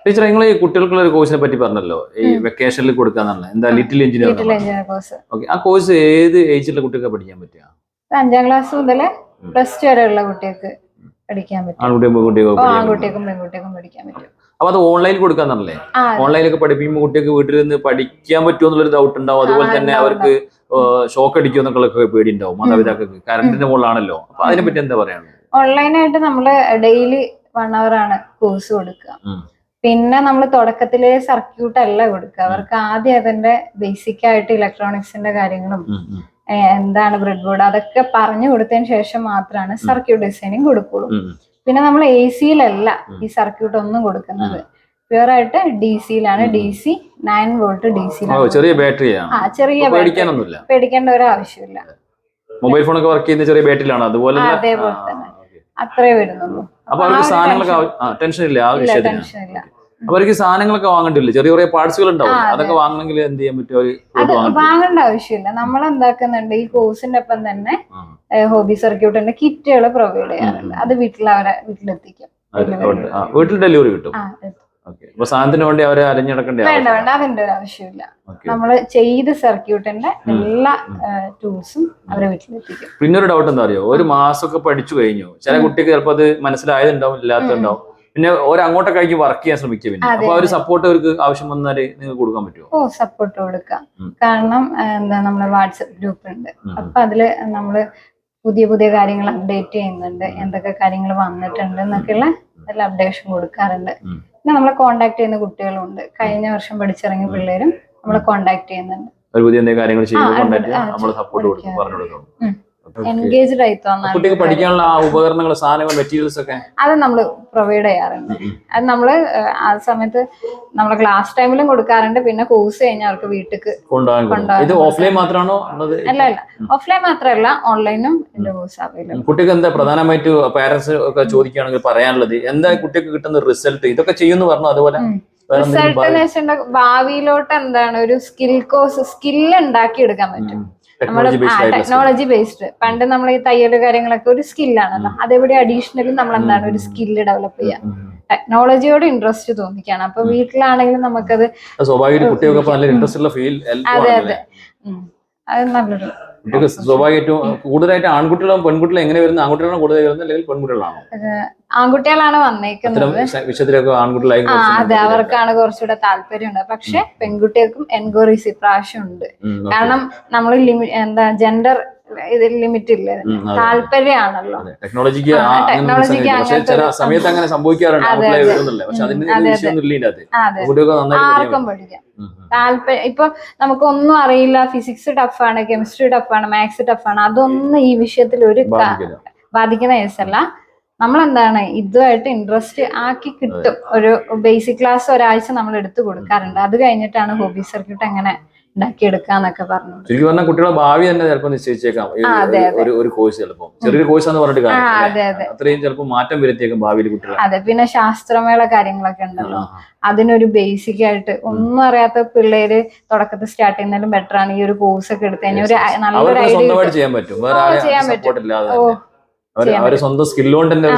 Teacher നിങ്ങൾ ഈ കുട്ടികൾക്കുള്ള ഒരു കോഴ്സിനെ പറ്റി പറഞ്ഞല്ലോ, ഈ വെക്കേഷനിൽ കൊടുക്കാന്നുള്ള എന്താ ലിറ്റിൽ എഞ്ചിനീയർ കോഴ്സ്. ഓക്കെ, ആ കോഴ്സ് ഏത് ഏജിലുള്ള കുട്ടികൾക്ക് പഠിക്കാൻ പറ്റുക? 5ാം ക്ലാസ് മുതൽ +2 വരെയുള്ള കുട്ടികൾക്ക് പഠിക്കാൻ പറ്റും. ആൺകുട്ടികൾക്കും പെൺകുട്ടികൾക്കും പഠിക്കാൻ പറ്റും. അപ്പൊ അത് ഓൺലൈനിൽ കൊടുക്കാന്നല്ലേ? ഓൺലൈനിലൊക്കെ പഠിപ്പിക്കുമ്പോൾ കുട്ടികൾക്ക് വീട്ടിൽ നിന്ന് പഠിക്കാൻ പറ്റുമോ എന്നുള്ളൊരു ഡൗട്ട് ഉണ്ടാവും. അതുപോലെ തന്നെ അവർക്ക് ഷോക്ക് അടിക്കുമോ എന്നൊക്കെ പേടി ഉണ്ടാവും മാതാപിതാക്കൾക്ക്. കറണ്ടിന്റെ മുകളിലാണല്ലോ. അപ്പൊ അതിനെ പറ്റി എന്താ പറയാനുള്ളത്? ഓൺലൈനായിട്ട് നമ്മള് ഡെയിലി 1 hour ആണ് കോഴ്സ് കൊടുക്കുക. പിന്നെ നമ്മൾ തുടക്കത്തിലെ സർക്യൂട്ട് അല്ല കൊടുക്കുക. അവർക്ക് ആദ്യം അതിന്റെ ബേസിക് ആയിട്ട് ഇലക്ട്രോണിക്സിന്റെ കാര്യങ്ങളും എന്താണ് ബ്രെഡ് ബോർഡ് അതൊക്കെ പറഞ്ഞു കൊടുത്തതിന് ശേഷം മാത്രമാണ് സർക്യൂട്ട് ഡിസൈനിങ് കൊടുക്കുള്ളൂ. പിന്നെ നമ്മൾ AC-യിലല്ല ഈ സർക്യൂട്ട് ഒന്നും കൊടുക്കുന്നത്. പ്യുവർ ആയിട്ട് DC-യിലാണ്. DC 9 volt DC-യിലാണ്. ചെറിയ ബാറ്ററിയാണ്. ചെറിയ പേടിക്കേണ്ട ഒരു ആവശ്യമില്ല. മൊബൈൽ ഫോണൊക്കെ വർക്ക് ചെയ്യുന്ന ചെറിയ ബാറ്ററിയിലാണ്. അതുപോലെ തന്നെ അത്രേ വരുന്നുള്ളൂ. അപ്പൊ അവർക്ക് സാധനങ്ങളൊക്കെ ടെൻഷൻ ഇല്ല. ആ വിഷയത്തില്ല. അപ്പൊ അവർക്ക് സാധനങ്ങളൊക്കെ വാങ്ങണ്ടില്ല. ചെറിയ ചെറിയ പാർട്സുകൾ ഉണ്ടാവും. അതൊക്കെ വാങ്ങണമെങ്കിൽ എന്ത് ചെയ്യാൻ പറ്റും? വാങ്ങേണ്ട ആവശ്യമില്ല. നമ്മൾ എന്താക്കുന്നുണ്ട്, ഈ കോഴ്സിന്റെ ഒപ്പം തന്നെ ഹോബി സർക്യൂട്ടിന്റെ കിറ്റുകൾ പ്രൊവൈഡ് ചെയ്യാറുണ്ട്. അത് വീട്ടിലെത്തിക്കും. വീട്ടിൽ ഡെലിവറി കിട്ടും. സാധനത്തിന് വേണ്ടി അവരെ അലഞ്ഞടക്കേണ്ട വേണ്ട അതിന്റെ ഒരു ആവശ്യമില്ല. നമ്മൾ ചെയ്ത സർക്യൂട്ടിന്റെ എല്ലാ ടൂൾസും അവരെ വീട്ടിലെത്തിക്കും. പിന്നെ ഒരു ഡൗട്ട് എന്താ അറിയോ, ഒരു മാസമൊക്കെ പഠിച്ചു കഴിഞ്ഞു, ചില കുട്ടിക്ക് ചിലപ്പോൾ അത് മനസ്സിലായതുണ്ടാവും, ഇല്ലാത്തതുണ്ടാവും. പിന്നെ അങ്ങോട്ടൊക്കെ ആയിരിക്കും വർക്ക് ചെയ്യാൻ ശ്രമിക്കുക. പിന്നെ അപ്പൊ ഒരു സപ്പോർട്ട് അവർക്ക് ആവശ്യം വന്നാല് നിങ്ങൾക്ക് കൊടുക്കാൻ പറ്റുമോ? സപ്പോർട്ട് കൊടുക്കാം. കാരണം എന്താ, നമ്മളെ വാട്സപ്പ് ഗ്രൂപ്പ് ഉണ്ട്. അപ്പൊ അതില് നമ്മള് പുതിയ കാര്യങ്ങൾ അപ്ഡേറ്റ് ചെയ്യുന്നുണ്ട്. എന്തൊക്കെ കാര്യങ്ങൾ വന്നിട്ടുണ്ട് എന്നൊക്കെയുള്ള നല്ല അപ്ഡേഷൻ കൊടുക്കാറുണ്ട്. പിന്നെ നമ്മളെ കോണ്ടാക്ട് ചെയ്യുന്ന കുട്ടികളുണ്ട്. കഴിഞ്ഞ വർഷം പഠിച്ചിറങ്ങിയ പിള്ളേരും നമ്മളെ കോണ്ടാക്ട് ചെയ്യുന്നുണ്ട്. എൻഗേജ്ഡ് ആയി തോന്നാൻ കുട്ടിക്ക് പഠിക്കാനുള്ള ഉപകരണങ്ങൾ, സാധനങ്ങൾ, മെറ്റീരിയൽസ് ഒക്കെ അത് നമ്മൾ പ്രൊവൈഡ് ചെയ്യാറുണ്ട്. അത് നമ്മള് ആ സമയത്ത് നമ്മള് ക്ലാസ് ടൈമിലും കൊടുക്കാറുണ്ട്. പിന്നെ കോഴ്സ് കഴിഞ്ഞാൽ അവർക്ക് വീട്ടിലേക്ക് കൊണ്ടുപോകാൻ. ഓഫ്ലൈൻ മാത്രമാണോ? അല്ല ഓഫ്ലൈൻ മാത്രമല്ല, ഓൺലൈനും എന്റെ കോഴ്സ് അവൈലബിൾ. കുട്ടിക്ക് എന്താ പ്രധാനമായിട്ട് പാരന്റ്സ് ഒക്കെ ചോദിക്കുകയാണെങ്കിൽ പറയാനുള്ളത് എന്താ കുട്ടിക്ക് കിട്ടുന്ന റിസൾട്ട്? ഇതൊക്കെ ചെയ്യുന്നു പറഞ്ഞു. അതുപോലെ റിസൾട്ട് എന്ന് വെച്ചിട്ടുണ്ടെങ്കിൽ ഭാവിയിലോട്ട് എന്താണ് ഒരു സ്കില്ല് ഉണ്ടാക്കി എടുക്കാൻ പറ്റും. Technology based. പണ്ട് നമ്മൾ ഈ തയ്യല് കാര്യങ്ങളൊക്കെ ഒരു സ്കില്ലാണല്ലോ. അതെവിടെ അഡീഷണലി നമ്മൾ എന്താണ് ഒരു സ്കില്ല് ഡെവലപ്പ് ചെയ്യാം. ടെക്നോളജിയോട് ഇൻട്രസ്റ്റ് തോന്നിക്കാണ്. അപ്പൊ വീട്ടിലാണെങ്കിലും നമുക്കത് അതെ അത് നല്ലൊരു സ്വാഭാവികമായിട്ടും കൂടുതലായിട്ട് ആൺകുട്ടികളും പെൺകുട്ടികളും എങ്ങനെ വരുന്നത്? ആൺകുട്ടികളാണ് കൂടുതൽ വരുന്നത് അല്ലെങ്കിൽ പെൺകുട്ടികളാണോ? ആൺകുട്ടികളാണ് വന്നേക്കുന്നത്. വിഷയത്തിലൊക്കെ ആൺകുട്ടികളായി അതെ, അവർക്കാണ് കുറച്ചുകൂടെ താല്പര്യമുണ്ട്. പക്ഷെ പെൺകുട്ടികൾക്കും എൻക്വയറീസ് ഇപ്രാവശ്യം ഉണ്ട്. കാരണം നമ്മൾ ജെൻഡർ ഇതിൽ ലിമിറ്റ് ഇല്ല, താല്പര്യമാണല്ലോ. ടെക്നോളജിക്ക് സമയത്ത് അങ്ങനെ സംഭവിക്കാറുണ്ട്. ആർക്കും പഠിക്കാം. താല്പര്യം. ഇപ്പൊ നമുക്കൊന്നും അറിയില്ല, ഫിസിക്സ് ടഫാണ്, കെമിസ്ട്രി ടഫാണ്, മാത്സ് ടഫാണ്, അതൊന്നും ഈ വിഷയത്തിൽ ഒരു ബാധിക്കുന്ന കേസല്ല. നമ്മളെന്താണ് ഇതുമായിട്ട് ഇൻട്രസ്റ്റ് ആക്കി കിട്ടും. ഒരു ബേസിക് ക്ലാസ് ഒരാഴ്ച നമ്മൾ എടുത്തു കൊടുക്കാറുണ്ട്. അത് കഴിഞ്ഞിട്ടാണ് ഹോബി സർക്യൂട്ട് എങ്ങനെ ഉണ്ടാക്കിയെടുക്കാന്നൊക്കെ പറഞ്ഞു. ശരിക്കും പറഞ്ഞാൽ കുട്ടികളുടെ ഭാവി തന്നെ ചിലപ്പോൾ നിശ്ചയിച്ചേക്കാം. ഒരു കോഴ്സ് ചിലപ്പോൾ ചെറിയൊരു കോഴ്സ് എന്ന് പറഞ്ഞിട്ട് അത്രയും ചിലപ്പോൾ മാറ്റം വരുത്തിയേക്കും ഭാവിയിൽ കുട്ടികൾ. അതെ, പിന്നെ ശാസ്ത്രമേള കാര്യങ്ങളൊക്കെ ഉണ്ടല്ലോ, അതിനൊരു ബേസിക് ആയിട്ട് ഒന്നും അറിയാത്ത പിള്ളേര് തുടക്കത്തിൽ സ്റ്റാർട്ട് ചെയ്യുന്നതിലും ബെറ്റർ ആണ് ഈ ഒരു കോഴ്സ് ഒക്കെ എടുത്തു കഴിഞ്ഞാൽ ഒരു നല്ലൊരു ഐഡിയ ചെയ്യാൻ പറ്റും. സ്വന്തം സ്കില്ലുകൊണ്ട് തന്നെ